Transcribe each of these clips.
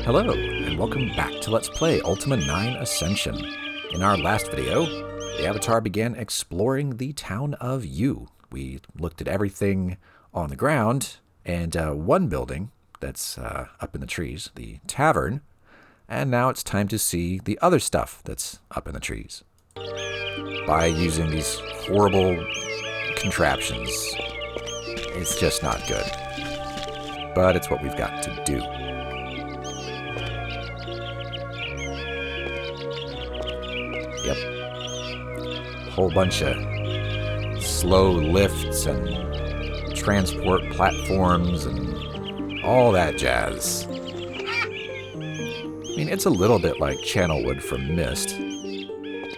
Hello, and welcome back to Let's Play Ultima 9 Ascension. In our last video, the Avatar began exploring the town of U. We looked at everything on the ground, and one building that's up in the trees, the tavern, and now it's time to see the other stuff that's up in the trees. By using these horrible contraptions, it's just not good. But it's what we've got to do. Yep. Whole bunch of slow lifts and transport platforms and all that jazz. I mean, it's a little bit like Channelwood from Myst.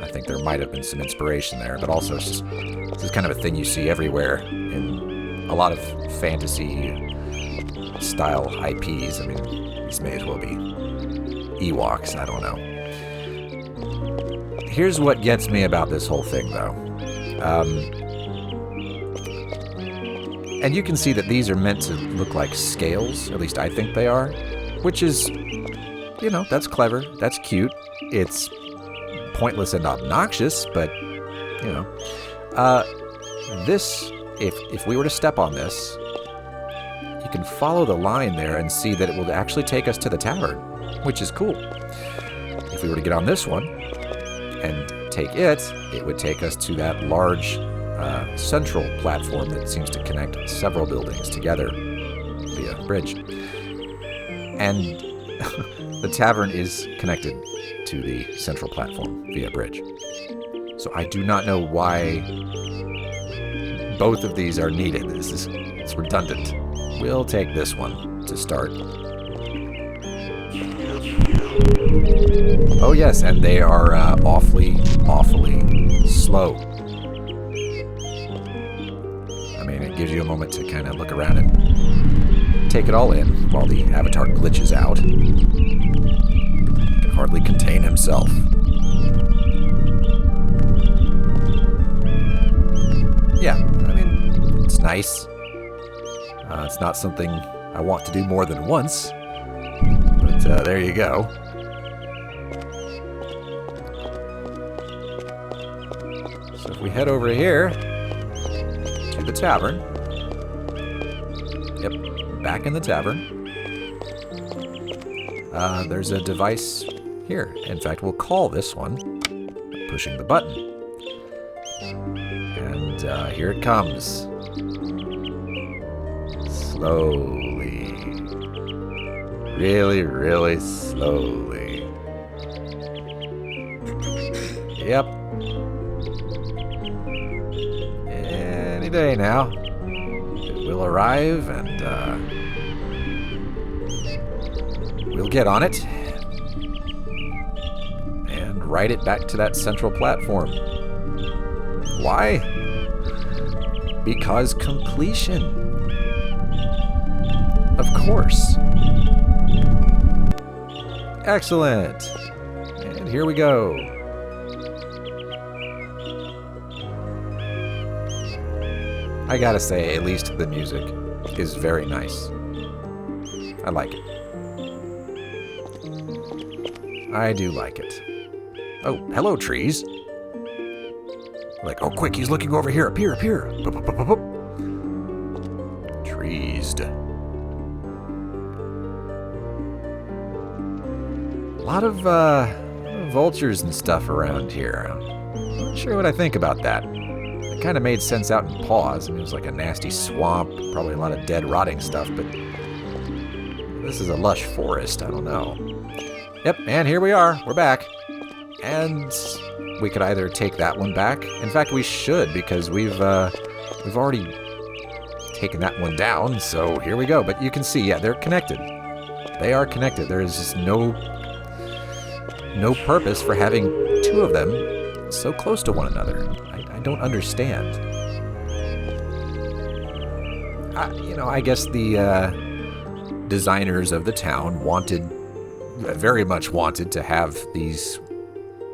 I think there might have been some inspiration there, but also it's just, this is kind of a thing you see everywhere in a lot of fantasy-style IPs. I mean, these may as well be Ewoks, I don't know. Here's what gets me about this whole thing, though. And you can see that these are meant to look like scales, at least I think they are, which is, you know, that's clever, that's cute, it's pointless and obnoxious, but, you know. This, if we were to step on this, you can follow the line there and see that it will actually take us to the tavern, which is cool. If we were to get on this one and take it, it would take us to that large central platform that seems to connect several buildings together via a bridge. And the tavern is connected to the central platform via a bridge. So I do not know why both of these are needed. It's redundant. We'll take this one to start. Oh yes, and they are awfully slow. I mean, it gives you a moment to kind of look around and take it all in while the Avatar glitches out. He can hardly contain himself. Yeah, I mean, it's nice. It's not something I want to do more than once, but there you go. So if we head over here to the tavern, yep, back in the tavern, there's a device here. In fact, we'll call this one pushing the button. And here it comes. Slowly. Really, really slowly. Yep. Any day now. It will arrive and we'll get on it and ride it back to that central platform. Why? Because completion. Of course. Excellent. And here we go. I gotta say, at least the music is very nice. I like it. I do like it. Oh, hello, trees. Like, oh, quick, he's looking over here. Up here, up here. Boop, boop, boop, boop, boop. Treesed. A lot of vultures and stuff around here. I'm not sure what I think about that. It kind of made sense out in Paws. I mean, it was like a nasty swamp, probably a lot of dead, rotting stuff, but this is a lush forest. I don't know. Yep, and here we are. We're back. And we could either take that one back. In fact, we should, because we've already taken that one down, so here we go. But you can see, yeah, they're connected. They are connected. There is just no purpose for having two of them so close to one another. I don't understand. I guess the designers of the town very much wanted to have these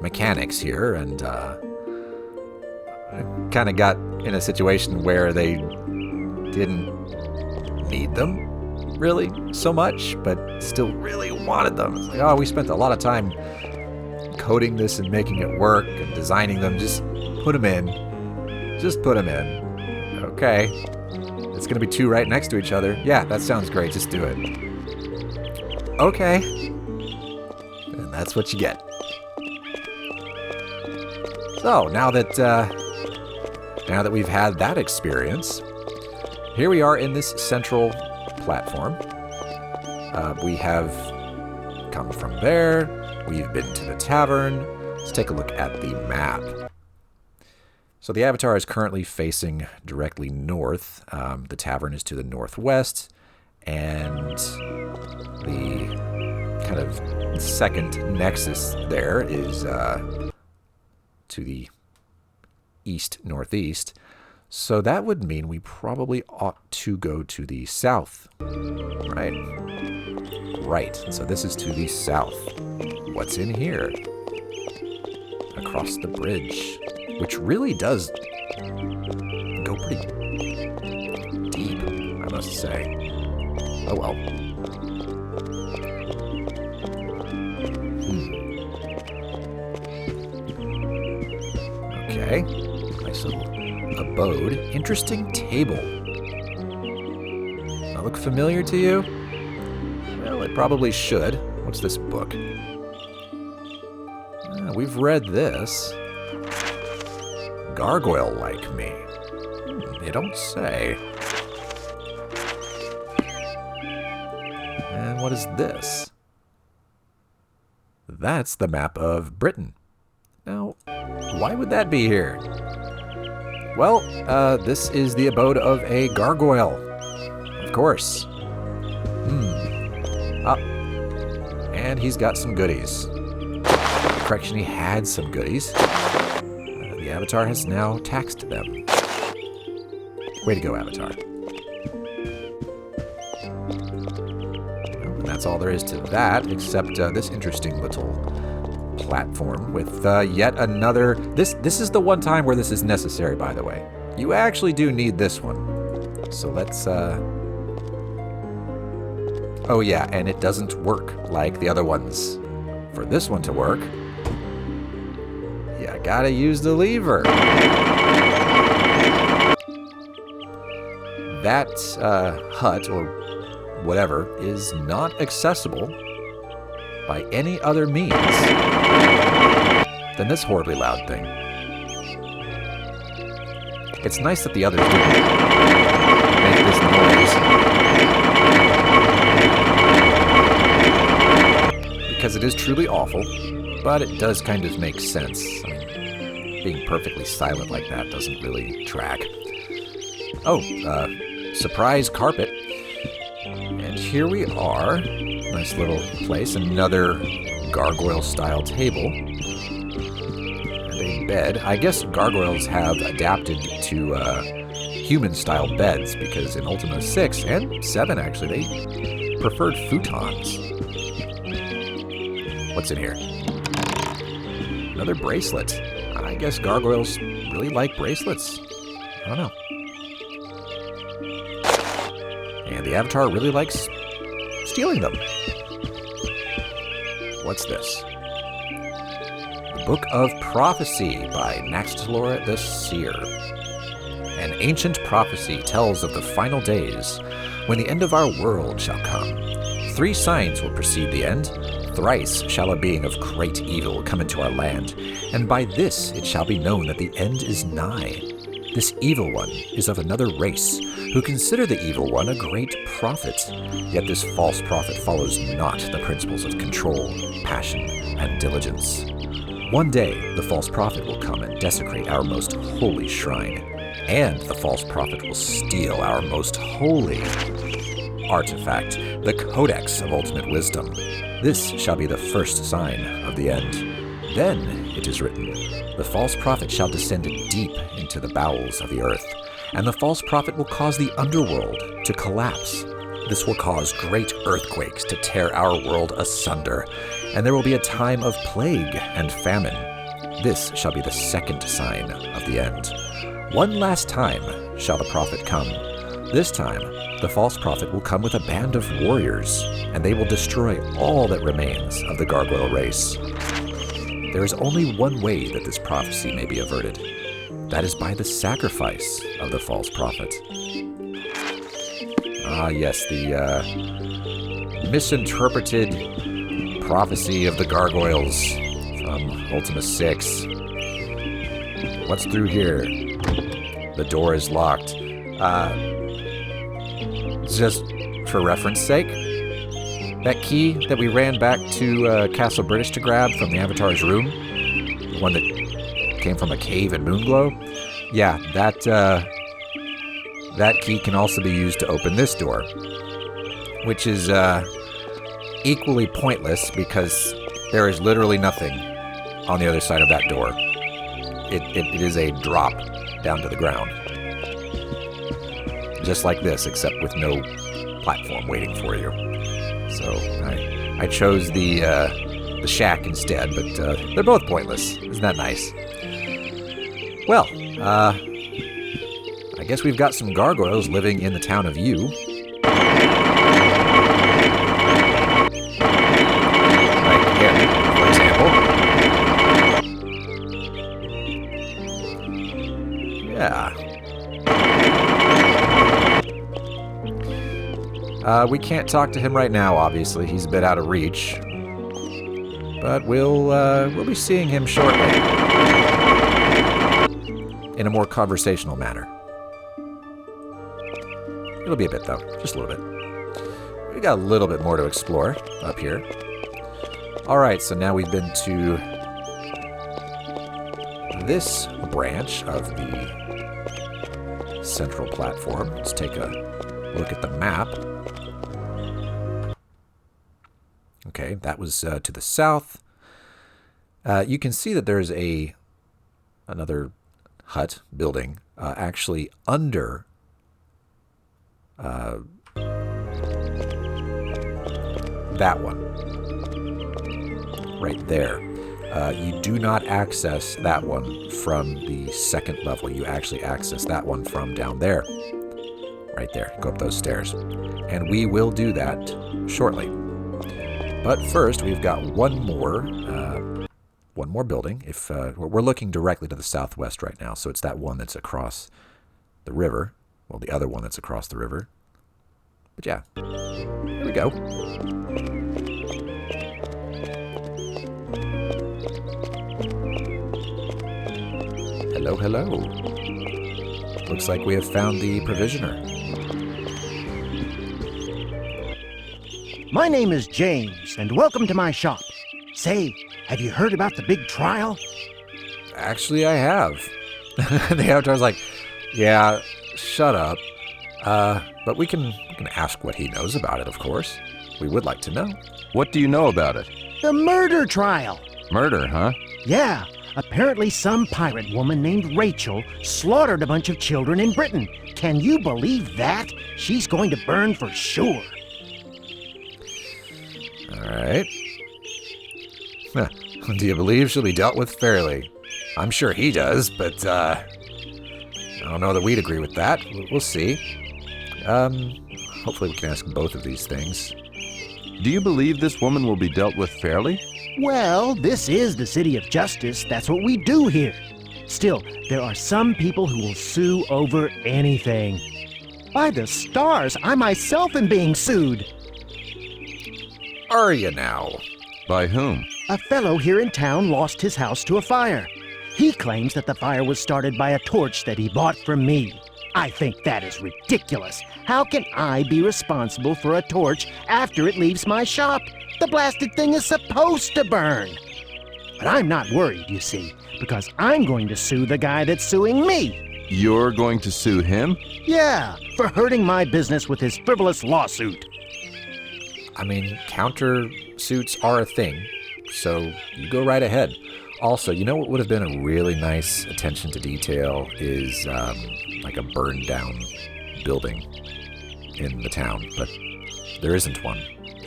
mechanics here, and kind of got in a situation where they didn't need them, really so much, but still really wanted them. It's like, oh, we spent a lot of time coding this and making it work and designing them. Just put them in. Just put them in. Okay. It's going to be 2 right next to each other. Yeah, that sounds great. Just do it. Okay. And that's what you get. So, now that we've had that experience, here we are in this central platform. We have come from there. We've been to the tavern. Let's take a look at the map. So the avatar is currently facing directly north. The tavern is to the northwest, and the kind of second nexus there is to the east-northeast. So that would mean we probably ought to go to the south, right? Right, so this is to the south. What's in here? Across the bridge, which really does go pretty deep, I must say. Oh well. Okay, nice little abode. Interesting table. That look familiar to you? Well, it probably should. What's this book? We've read this. Gargoyle like me. They don't say. And what is this? That's the map of Britain. Now, why would that be here? Well, this is the abode of a gargoyle. Of course. And he's got some goodies. Correction, he had some goodies. The avatar has now taxed them. Way to go, avatar. And that's all there is to that, except this interesting little platform with yet another... This is the one time where this is necessary, by the way. You actually do need this one. So let's... Oh yeah, and it doesn't work like the other ones. For this one to work, you gotta use the lever. That hut, or whatever, is not accessible by any other means than this horribly loud thing. It's nice that the others didn't make this noise, because it is truly awful, but it does kind of make sense. I mean, being perfectly silent like that doesn't really track. Oh, surprise carpet. And here we are. Nice little place. Another gargoyle-style table. And a bed. I guess gargoyles have adapted to human-style beds, because in Ultima 6 and 7, actually, they preferred futons. What's in here? Another bracelet. I guess gargoyles really like bracelets. I don't know. And the avatar really likes stealing them. What's this? The Book of Prophecy by Naxtalora the Seer. An ancient prophecy tells of the final days, when the end of our world shall come. 3 signs will precede the end. Thrice shall a being of great evil come into our land, and by this it shall be known that the end is nigh. This evil one is of another race, who consider the evil one a great prophet. Yet this false prophet follows not the principles of control, passion, and diligence. One day, the false prophet will come and desecrate our most holy shrine, and the false prophet will steal our most holy artifact, the Codex of Ultimate Wisdom. This shall be the first sign of the end. Then, it is written, the false prophet shall descend deep into the bowels of the earth, and the false prophet will cause the underworld to collapse. This will cause great earthquakes to tear our world asunder, and there will be a time of plague and famine. This shall be the second sign of the end. One last time shall the prophet come. This time, the false prophet will come with a band of warriors, and they will destroy all that remains of the Gargoyle race. There is only one way that this prophecy may be averted. That is by the sacrifice of the false prophet. Ah, yes, the misinterpreted prophecy of the Gargoyles from Ultima 6. What's through here? The door is locked. Just for reference sake, that key that we ran back to Castle British to grab from the Avatar's room, the one that came from a cave in Moonglow, yeah, that key can also be used to open this door, which is equally pointless because there is literally nothing on the other side of that door. It is a drop down to the ground. Just like this, except with no platform waiting for you. So I chose the shack instead, but they're both pointless. Isn't that nice? Well, I guess we've got some gargoyles living in the town of U. Like him, for example. Yeah. We can't talk to him right now, obviously. He's a bit out of reach. But we'll be seeing him shortly. In a more conversational manner. It'll be a bit, though. Just a little bit. We got a little bit more to explore up here. Alright, so now we've been to this branch of the central platform. Let's take a look at the map. Okay, that was to the south. You can see that there's another hut building actually under that one right there. You do not access that one from the second level. You actually access that one from down there. Right there. Go up those stairs. And we will do that shortly. But first, we've got one more building. If we're looking directly to the southwest right now, so it's that one that's across the river. Well, the other one that's across the river. But yeah, here we go. Hello, hello. Looks like we have found the provisioner. My name is James, and welcome to my shop. Say, have you heard about the big trial? Actually, I have. The Avatar's like, yeah, shut up. But we can ask what he knows about it, of course. We would like to know. What do you know about it? The murder trial. Murder, huh? Yeah, apparently some pirate woman named Rachel slaughtered a bunch of children in Britain. Can you believe that? She's going to burn for sure. All right. Do you believe she'll be dealt with fairly? I'm sure he does, but I don't know that we'd agree with that. We'll see. Hopefully we can ask both of these things. Do you believe this woman will be dealt with fairly? Well, this is the city of justice. That's what we do here. Still, there are some people who will sue over anything. By the stars, I myself am being sued. Are you now? By whom? A fellow here in town lost his house to a fire. He claims that the fire was started by a torch that he bought from me. I think that is ridiculous. How can I be responsible for a torch after it leaves my shop? The blasted thing is supposed to burn. But I'm not worried, you see, because I'm going to sue the guy that's suing me. You're going to sue him? Yeah, for hurting my business with his frivolous lawsuit. I mean, countersuits are a thing, so you go right ahead. Also, you know what would have been a really nice attention to detail is like a burned down building in the town, but there isn't one.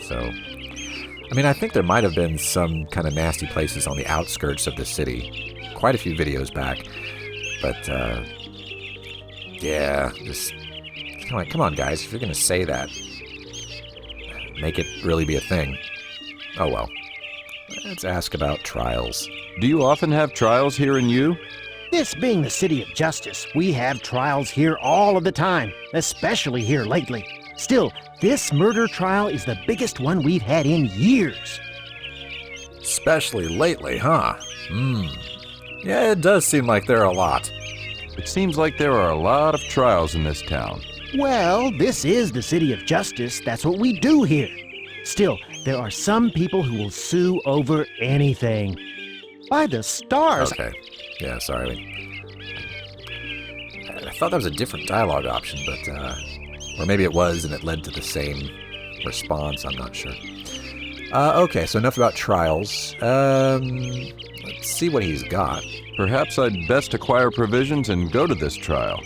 So, I mean, I think there might have been some kind of nasty places on the outskirts of the city quite a few videos back, but yeah, just Come on, guys. If you're going to say that, make it really be a thing. Oh, well. Let's ask about trials. Do you often have trials here in U? This being the city of justice, we have trials here all of the time, especially here lately. Still, this murder trial is the biggest one we've had in years. Especially lately, huh? Yeah, it does seem like there are a lot. It seems like there are a lot of trials in this town. Well, this is the city of justice. That's what we do here. Still, there are some people who will sue over anything. By the stars. Okay. Yeah, sorry. I thought that was a different dialogue option, but, or maybe it was and it led to the same response. I'm not sure. Okay, so enough about trials. Let's see what he's got. Perhaps I'd best acquire provisions and go to this trial.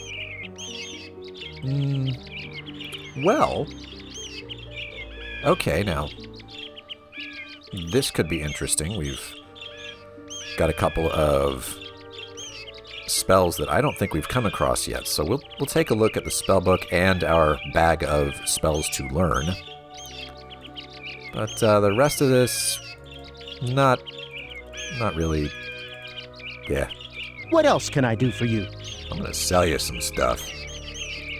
Well, okay, now, this could be interesting. We've got a couple of spells that I don't think we've come across yet, so we'll take a look at the spell book and our bag of spells to learn. But the rest of this, not really. Yeah. What else can I do for you? I'm gonna sell you some stuff.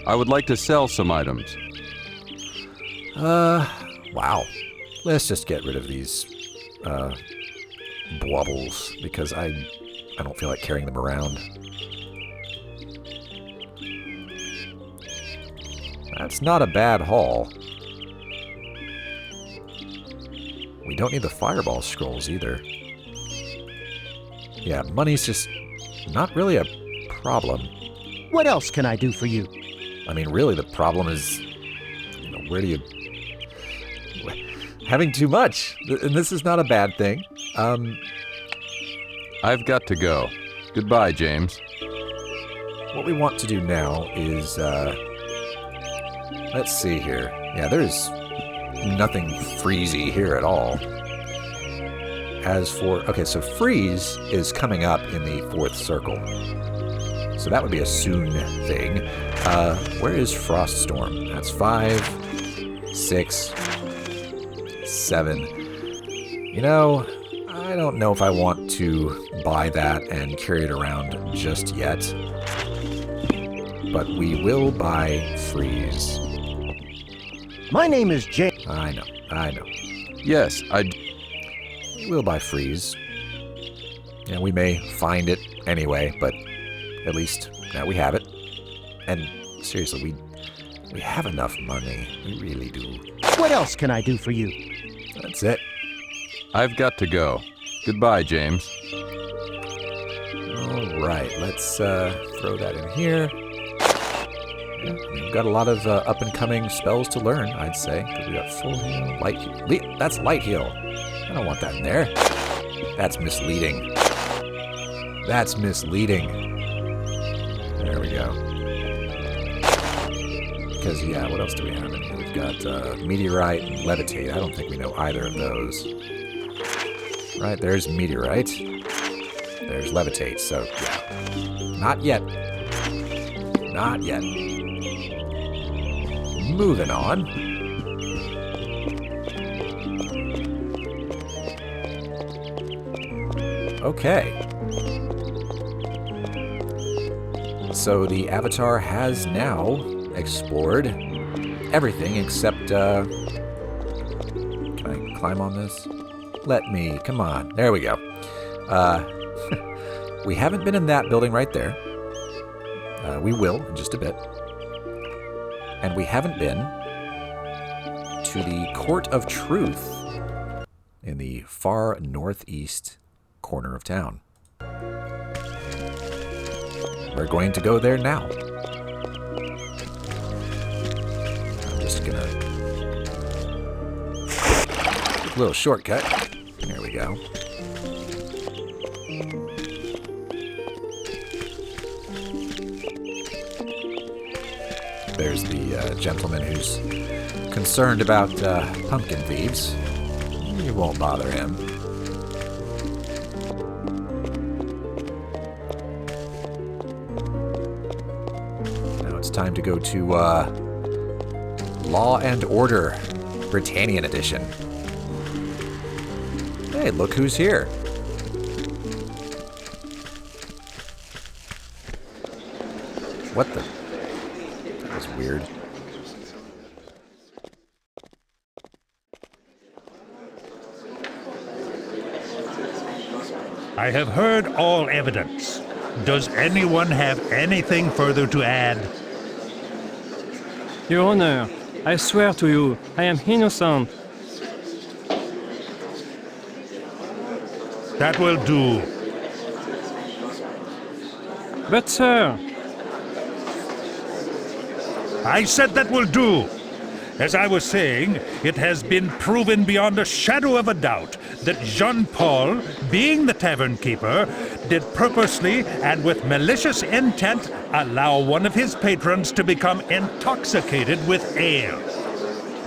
I would like to sell some items. Wow. Let's just get rid of these, baubles, because I don't feel like carrying them around. That's not a bad haul. We don't need the fireball scrolls either. Yeah, money's just not really a problem. What else can I do for you? I mean, really, the problem is, where do you... Having too much. And this is not a bad thing. I've got to go. Goodbye, James. What we want to do now is, let's see here. Yeah, there's nothing freezy here at all. As for... Okay, so freeze is coming up in the 4th circle. So that would be a soon thing. Where is Froststorm? That's 5, 6, 7. I don't know if I want to buy that and carry it around just yet. But we will buy freeze. My name is Jay. I know. Yes, We'll buy freeze. Yeah, we may find it anyway, but at least now we have it. And seriously, we have enough money. We really do. What else can I do for you? That's it. I've got to go. Goodbye, James. All right, let's throw that in here. Yeah, we've got a lot of up-and-coming spells to learn, I'd say. We got full heal, light heal. That's light heal. I don't want that in there. That's misleading. That's misleading. There we go. Because, yeah, what else do we have in here? We've got Meteorite and Levitate. I don't think we know either of those. Right, there's Meteorite. There's Levitate, so, yeah. Not yet. Not yet. Moving on. Okay. So the Avatar has now explored everything except, can I climb on this? Let me, come on. There we go. We haven't been in that building right there. We will in just a bit. And we haven't been to the Court of Truth in the far northeast corner of town. We're going to go there now. I'm just gonna... a little shortcut. There we go. There's the gentleman who's concerned about pumpkin thieves. You won't bother him. Now it's time to go to Law and Order, Britannian Edition. Hey, look who's here. What the? That was weird. I have heard all evidence. Does anyone have anything further to add? Your Honor, I swear to you, I am innocent. That will do. But, sir, I said that will do. As I was saying, it has been proven beyond a shadow of a doubt that Jean-Paul, being the tavern keeper, did purposely and with malicious intent allow one of his patrons to become intoxicated with ale.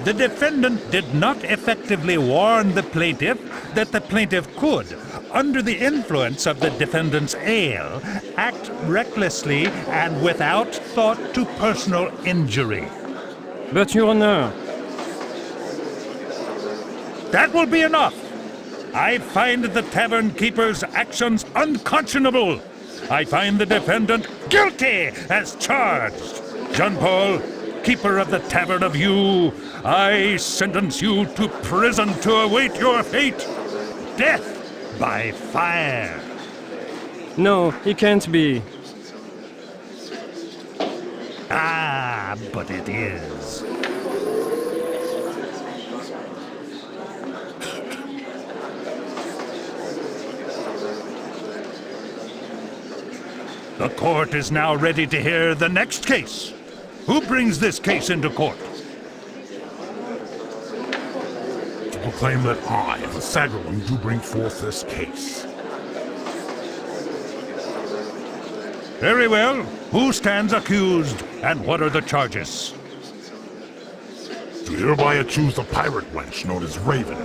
The defendant did not effectively warn the plaintiff that the plaintiff could, under the influence of the defendant's ale, act recklessly and without thought to personal injury. but, Your Honor, That will be enough. I find the tavern keeper's actions unconscionable. I find the defendant guilty as charged. Jean-Paul, keeper of the Tavern of You, I sentence you to prison to await your fate. Death by fire. no, it can't be. Ah, but it is. The court is now ready to hear the next case. Who brings this case into court? To proclaim that I, Vasagralem, do bring forth this case. Very well. Who stands accused, and what are the charges? Do hereby accuse the pirate wench known as Raven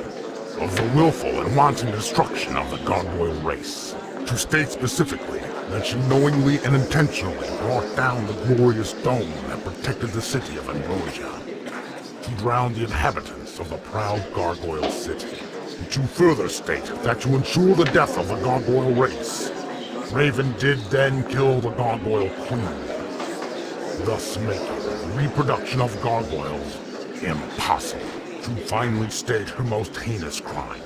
of the willful and wanton destruction of the Gargoyle race. To state specifically that she knowingly and intentionally brought down the glorious dome that protected the city of Ambrosia. To drown the inhabitants of the proud Gargoyle city. And to further state that to ensure the death of the Gargoyle race, Raven did then kill the Gargoyle Queen, thus making the reproduction of gargoyles impossible. To finally state her most heinous crime,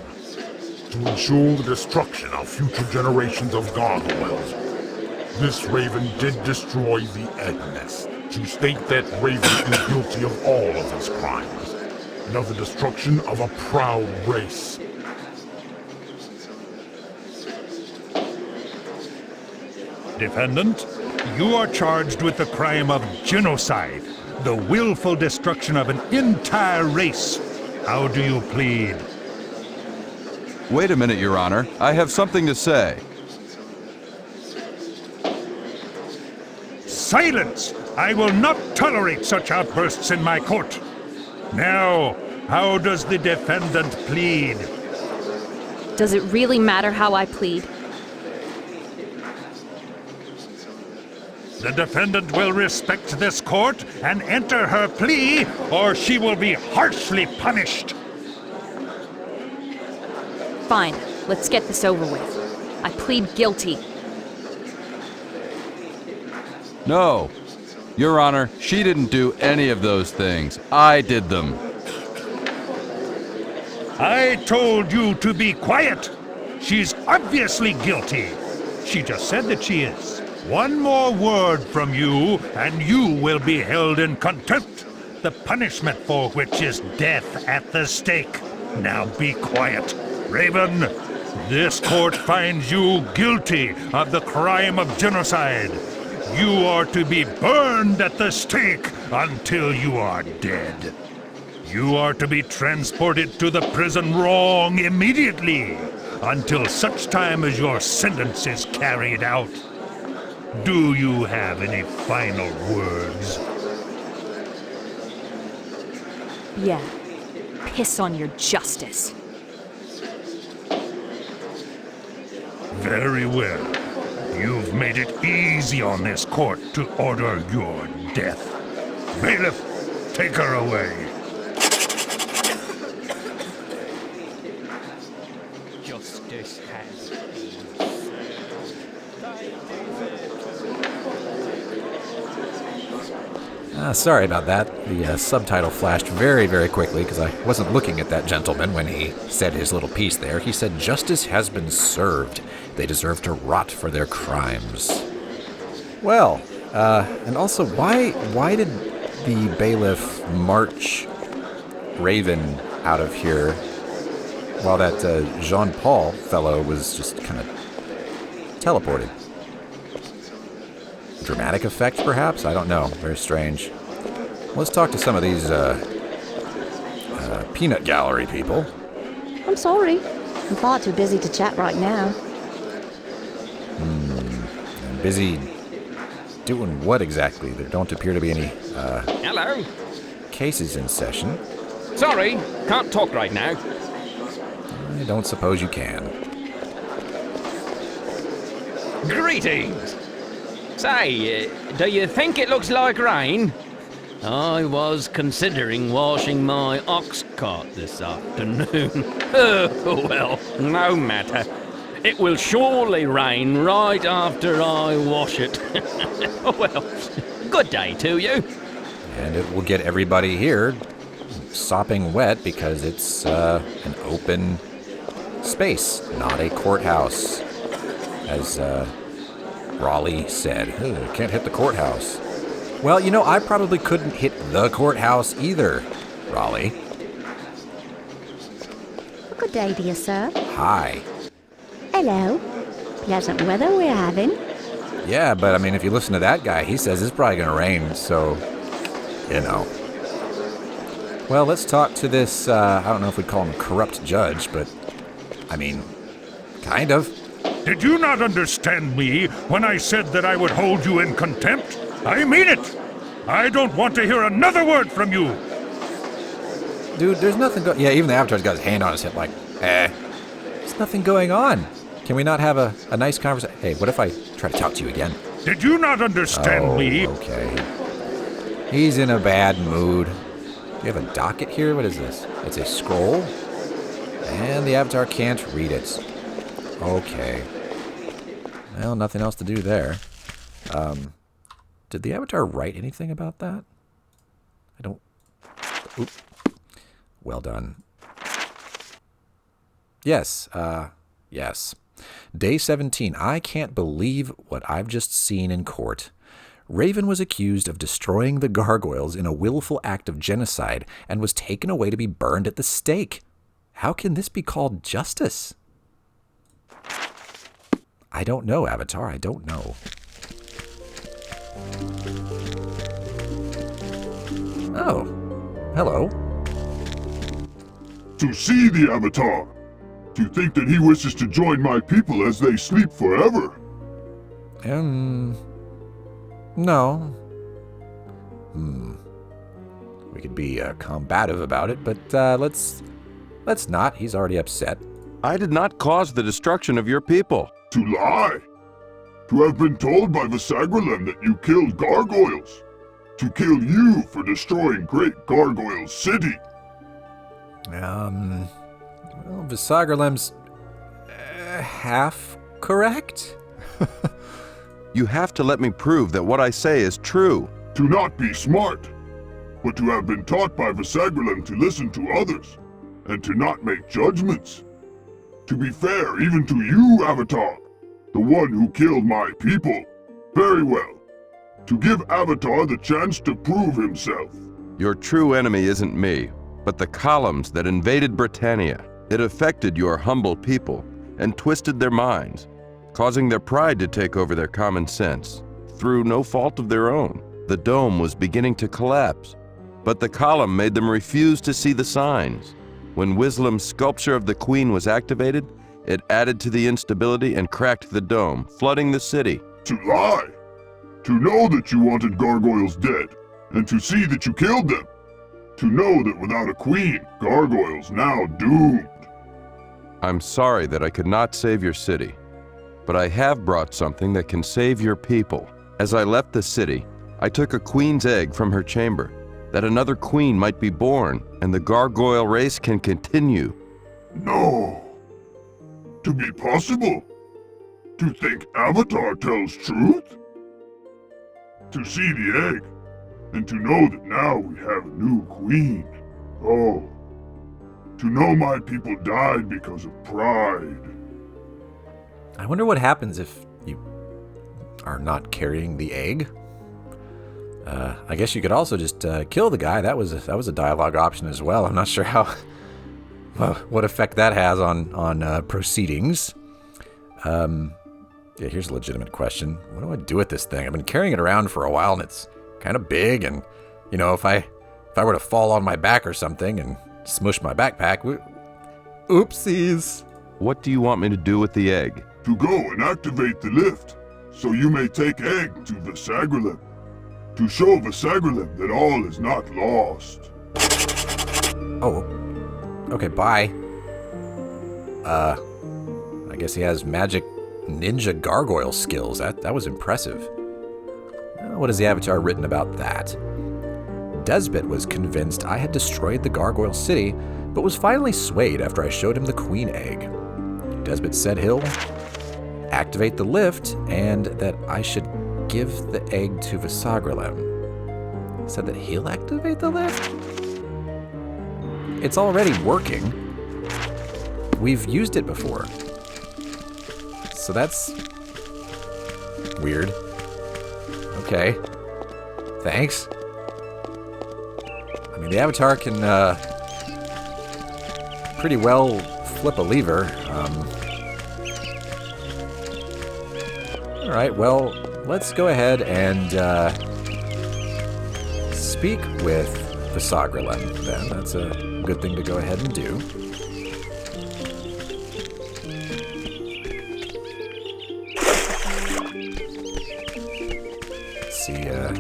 to ensure the destruction of future generations of gargoyles, this Raven did destroy the egg nest. To state that Raven is guilty of all of these crimes, and of the destruction of a proud race. Defendant, you are charged with the crime of genocide, the willful destruction of an entire race. How do you plead? Wait a minute, Your Honor. I have something to say. Silence! I will not tolerate such outbursts in my court. Now, how does the defendant plead? Does it really matter how I plead? The defendant will respect this court and enter her plea, or she will be harshly punished. Fine, let's get this over with. I plead guilty. No. Your Honor, she didn't do any of those things. I did them. I told you to be quiet. She's obviously guilty. She just said that she is. One more word from you, and you will be held in contempt, the punishment for which is death at the stake. Now be quiet. Raven, this court finds you guilty of the crime of genocide. You are to be burned at the stake until you are dead. You are to be transported to the prison wrong immediately, until such time as your sentence is carried out. Do you have any final words? Yeah. Piss on your justice. Very well. You've made it easy on this court to order your death. Bailiff, Take her away. Justice has Sorry about that. The subtitle flashed very, very quickly because I wasn't looking at that gentleman when he said his little piece there. He said, "Justice has been served. They deserve to rot for their crimes." Well, and also, why did the bailiff march Raven out of here while that Jean-Paul fellow was just kind of teleported? Dramatic effect, perhaps? I don't know. Very strange. Let's talk to some of these peanut gallery people. I'm sorry. I'm far too busy to chat right now. I'm busy doing what exactly? There don't appear to be any Hello. cases in session. Sorry, can't talk right now. I don't suppose you can. Greetings. Say, do you think it looks like rain? I was considering washing my ox cart this afternoon. Oh, well, no matter. It will surely rain right after I wash it. Oh, well, good day to you. And it will get everybody here sopping wet because it's an open space, not a courthouse. As Raleigh said, can't hit the courthouse. Well, you know, I probably couldn't hit the courthouse either, Raleigh. Good day, dear sir. Hi. Hello. Pleasant weather we're having. Yeah, but I mean, if you listen to that guy, he says it's probably going to rain, so, you know. Well, let's talk to this, I don't know if we'd call him a corrupt judge, but, I mean, kind of. Did you not understand me when I said that I would hold you in contempt? I mean it! I don't want to hear another word from you! Dude, there's nothing yeah, even the Avatar's got his hand on his hip like, there's nothing going on. Can we not have a nice conversation? Hey, what if I try to talk to you again? Did you not understand me? Okay. He's in a bad mood. Do you have a docket here? What is this? It's a scroll? And the Avatar can't read it. Okay. Well, nothing else to do there. Did the Avatar write anything about that? I don't... Oop. Well done. Yes, yes. Day 17. I can't believe what I've just seen in court. Raven was accused of destroying the Gargoyles in a willful act of genocide and was taken away to be burned at the stake. How can this be called justice? I don't know, Avatar. I don't know. Oh. Hello. To see the Avatar. To think that he wishes to join my people as they sleep forever. No. We could be combative about it, but let's not. He's already upset. I did not cause the destruction of your people. To lie. To have been told by Vasagralem that you killed Gargoyles. To kill you for destroying Great Gargoyle City. Well, Vasagralem's half correct? You have to let me prove that what I say is true. To not be smart, but to have been taught by Vasagralem to listen to others, and to not make judgments. To be fair even to you, Avatar, the one who killed my people. Very well. To give Avatar the chance to prove himself. Your true enemy isn't me, but the columns that invaded Britannia. It affected your humble people and twisted their minds, causing their pride to take over their common sense. Through no fault of their own, the dome was beginning to collapse, but the column made them refuse to see the signs. When Wislam's sculpture of the Queen was activated, it added to the instability and cracked the dome, flooding the city. To lie. To know that you wanted Gargoyles dead, and to see that you killed them. To know that without a queen, Gargoyles now doomed. I'm sorry that I could not save your city, but I have brought something that can save your people. As I left the city, I took a queen's egg from her chamber. that another queen might be born and the Gargoyle race can continue. No. To be possible? To think Avatar tells truth? To see the egg, and to know that now we have a new queen. Oh. To know my people died because of pride. I wonder what happens if you are not carrying the egg. I guess you could also just kill the guy. That was a dialogue option as well. I'm not sure what effect that has on proceedings. Yeah, here's a legitimate question. What do I do with this thing? I've been carrying it around for a while, and it's kind of big. And you know, if I were to fall on my back or something and smush my backpack, oopsies. What do you want me to do with the egg? To go and activate the lift, so you may take egg to Vasagralem. To show Vasagralem that all is not lost. Oh, okay, bye. I guess he has magic ninja gargoyle skills. That was impressive. What has the Avatar written about that? Desbet was convinced I had destroyed the Gargoyle city, but was finally swayed after I showed him the queen egg. Desbet said he'll activate the lift and that I should give the egg to Vasagralem. Said that he'll activate the lift? It's already working. We've used it before. So that's weird. Okay. Thanks. I mean, the Avatar can pretty well flip a lever. Alright, well, let's go ahead and speak with Vasagralem then. That's a good thing to go ahead and do.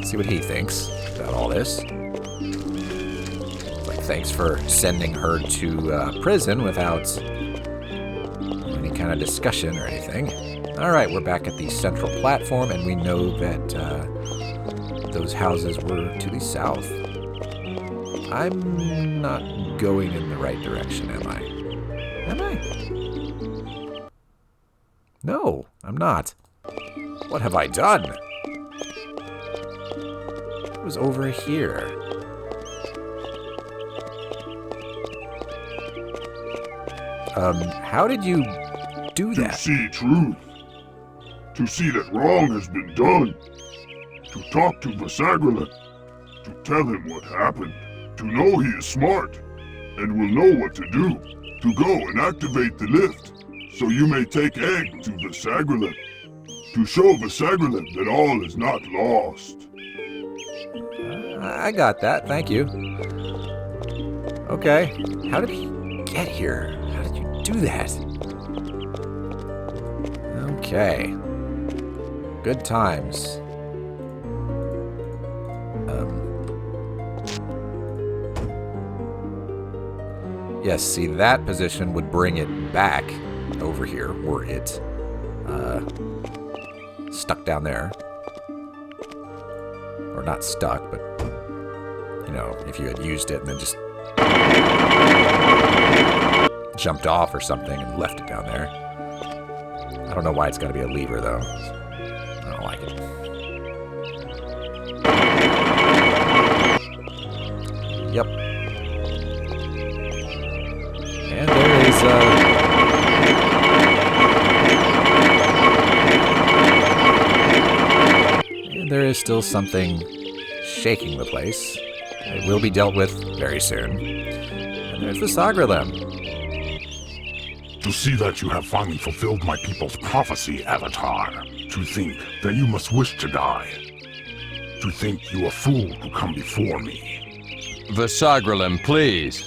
See what he thinks about all this. Like, thanks for sending her to prison without any kind of discussion or anything. Alright, we're back at the central platform, and we know that those houses were to the south. I'm not going in the right direction, am I? Am I? No, I'm not. What have I done? It was over here. How did you do that? To see truth. To see that wrong has been done. To talk to Vasagralem. To tell him what happened. To know he is smart and will know what to do. To go and activate the lift, so you may take egg to Vasagralem. To show Vasagralem that all is not lost. I got that, thank you. Okay, how did he get here? How did you do that? Okay. Good times. Yes, see, that position would bring it back over here, were it stuck down there. Or not stuck, but, you know, if you had used it and then just jumped off or something and left it down there. I don't know why it's got to be a lever, though. I don't like it. Yep. And there is, and there is still something shaking the place. It will be dealt with very soon. And there's Vasagralem. To see that you have finally fulfilled my people's prophecy, Avatar. To think that you must wish to die. To think you a fool to come before me. Vasagralem, please.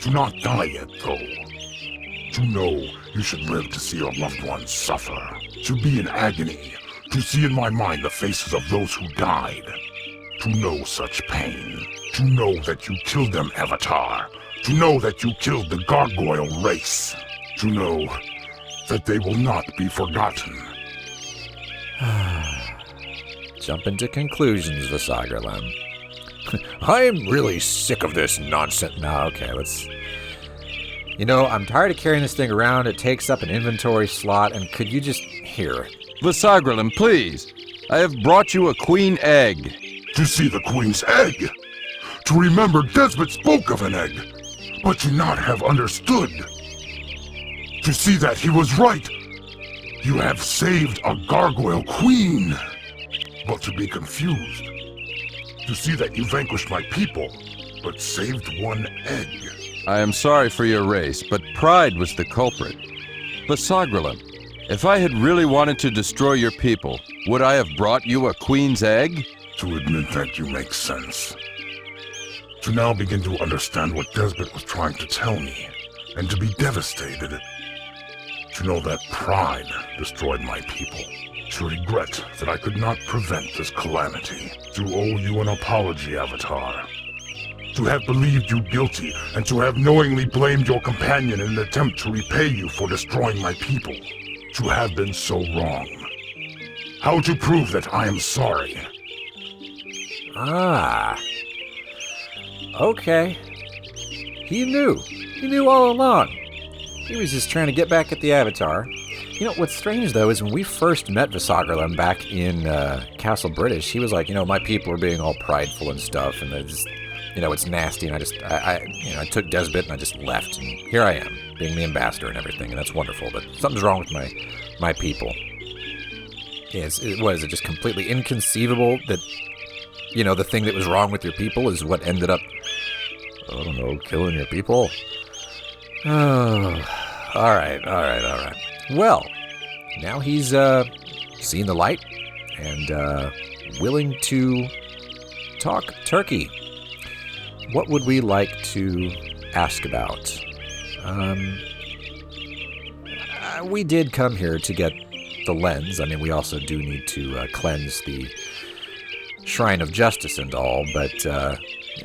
To not die yet, though. To know you should live to see your loved ones suffer. To be in agony. To see in my mind the faces of those who died. To know such pain. To know that you killed them, Avatar. To know that you killed the Gargoyle race. To know that they will not be forgotten. Jump into conclusions, Vasagralem. I'm really sick of this nonsense. No, okay, let's... You know, I'm tired of carrying this thing around. It takes up an inventory slot, and could you just... Here. Vasagralem, please. I have brought you a queen egg. To see the queen's egg. To remember Desbet spoke of an egg, but to not have understood. To see that he was right. You have saved a gargoyle queen. But to be confused. To see that you vanquished my people, but saved one egg. I am sorry for your race, but pride was the culprit. Vasagralem, if I had really wanted to destroy your people, would I have brought you a queen's egg? To admit that you make sense. To now begin to understand what Desbet was trying to tell me, and to be devastated. To know that pride destroyed my people. To regret that I could not prevent this calamity. To owe you an apology, Avatar. To have believed you guilty, and to have knowingly blamed your companion in an attempt to repay you for destroying my people. To have been so wrong. How to prove that I am sorry. Ah. Okay. He knew. He knew all along. He was just trying to get back at the Avatar. You know, what's strange, though, is when we first met Vasagralem back in Castle British, he was like, you know, my people are being all prideful and stuff, and it's, you know, it's nasty, and I took Desbet and I just left, and here I am, being the ambassador and everything, and that's wonderful, but something's wrong with my people. Yes, what is it, just completely inconceivable that, you know, the thing that was wrong with your people is what ended up, I don't know, killing your people? Oh, all right. Well, now he's seen the light and willing to talk turkey. What would we like to ask about? We did come here to get the lens. I mean, we also do need to cleanse the Shrine of Justice and all, but yeah,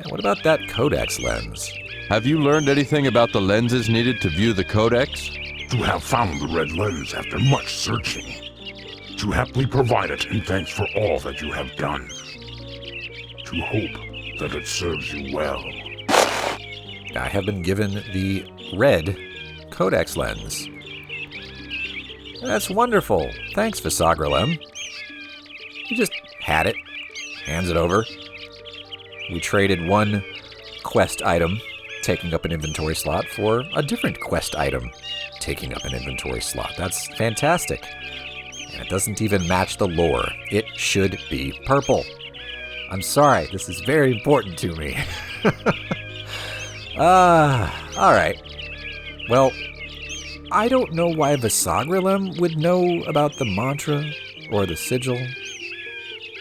what about that Codex Lens? Have you learned anything about the lenses needed to view the Codex? To have found the red lens after much searching. To happily provide it in thanks for all that you have done. To hope that it serves you well. I have been given the red Codex Lens. That's wonderful. Thanks, Vasagralem. You just had it. Hands it over. We traded one quest item taking up an inventory slot for a different quest item taking up an inventory slot. That's fantastic. And it doesn't even match the lore. It should be purple. I'm sorry, this is very important to me. Alright. Well, I don't know why Vasagralem would know about the mantra or the sigil,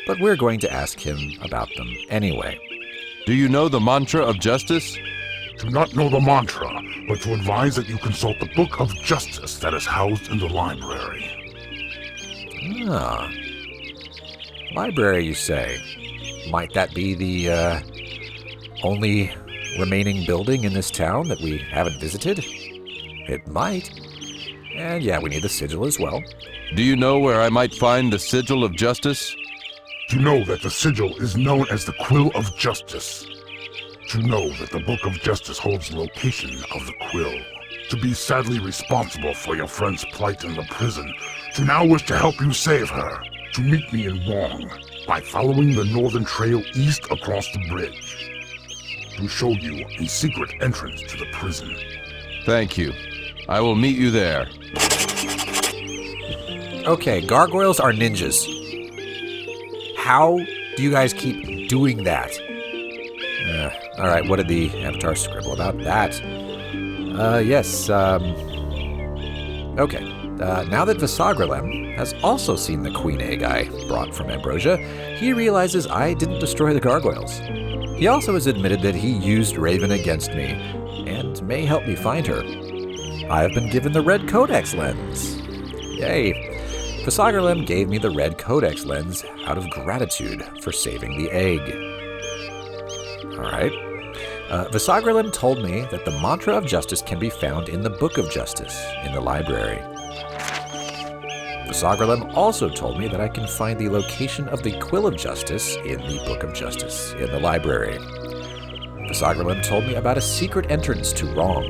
but we're going to ask him about them anyway. Do you know the mantra of justice? To not know the mantra, but to advise that you consult the Book of Justice that is housed in the library. Ah. Library, you say? Might that be the, only remaining building in this town that we haven't visited? It might. And yeah, we need the sigil as well. Do you know where I might find the sigil of justice? To know that the sigil is known as the Quill of Justice. To know that the Book of Justice holds the location of the quill. To be sadly responsible for your friend's plight in the prison. To now wish to help you save her. To meet me in Wong by following the northern trail east across the bridge. To show you a secret entrance to the prison. Thank you. I will meet you there. Okay, gargoyles are ninjas. How do you guys keep doing that? Alright, what did the Avatar scribble about that? Yes, okay. Now that Vasagralem has also seen the queen egg I brought from Ambrosia, he realizes I didn't destroy the gargoyles. He also has admitted that he used Raven against me, and may help me find her. I have been given the red Codex Lens. Yay. Vasagralem gave me the red Codex Lens out of gratitude for saving the egg. Alright. Vasagralem told me that the mantra of justice can be found in the Book of Justice in the library. Vasagralem also told me that I can find the location of the Quill of Justice in the Book of Justice in the library. Vasagralem told me about a secret entrance to Wrong.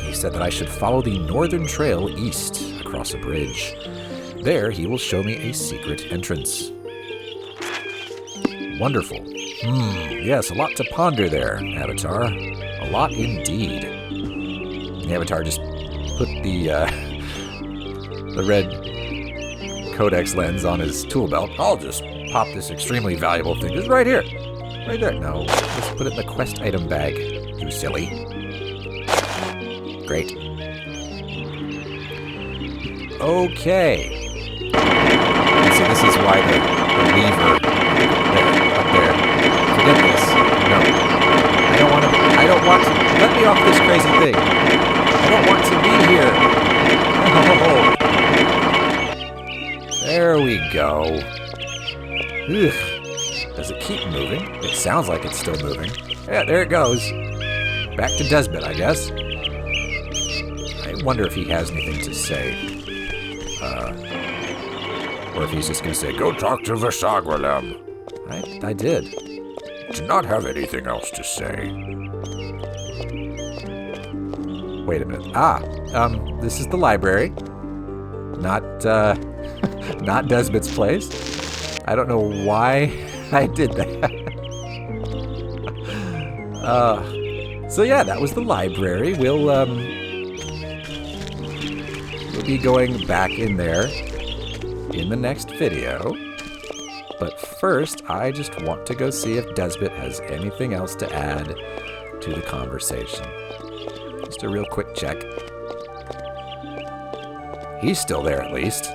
He said that I should follow the northern trail east across a bridge. There, he will show me a secret entrance. Wonderful. Yes, a lot to ponder there, Avatar. A lot indeed. The Avatar just put the red Codex Lens on his tool belt. I'll just pop this extremely valuable thing just right here. Right there. No, just put it in the quest item bag, you silly. Great. Okay. See, this is why the lever there, up there. Forget this. No. I don't want to. Let me off this crazy thing. I don't want to be here. Oh. There we go. Ugh. Does it keep moving? It sounds like it's still moving. Yeah, there it goes. Back to Desbet, I guess. I wonder if he has anything to say. Or if he's just going to say, go talk to Vasagralem. I did. Do not have anything else to say. Wait a minute. This is the library. Not Desbet's place. I don't know why I did that. So yeah, that was the library. We'll be going back in there in the next video. But first, I just want to go see if Desbet has anything else to add to the conversation. Just a real quick check. He's still there, at least.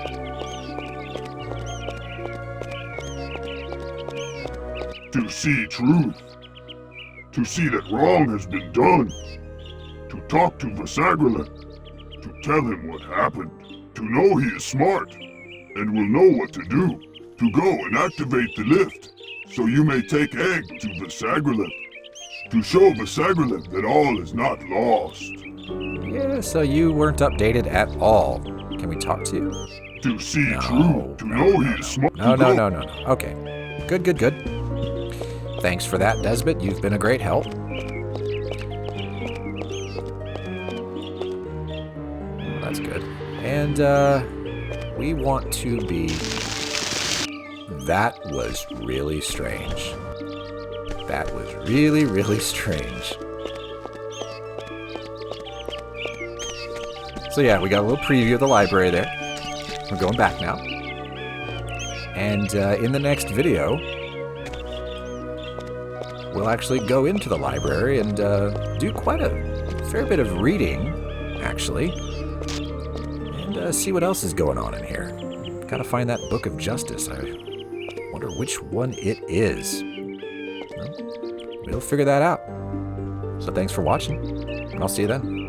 To see truth. To see that wrong has been done. To talk to Vasagralem. To tell him what happened. To know he is smart and will know what to do. To go and activate the lift, so you may take Egg to Vasagralem. To show Vasagralem that all is not lost. Yeah, so you weren't updated at all. Can we talk to you? To see truth, to know he is smart. No. Okay. Good. Thanks for that, Desbet. You've been a great help. That's good. And, we want to be... That was really strange. That was really, really strange. So yeah, we got a little preview of the library there. We're going back now. And in the next video, we'll actually go into the library and do quite a fair bit of reading, actually. And see what else is going on in here. Gotta find that Book of Justice. I wonder which one it is. Well, we'll figure that out. So thanks for watching, and I'll see you then.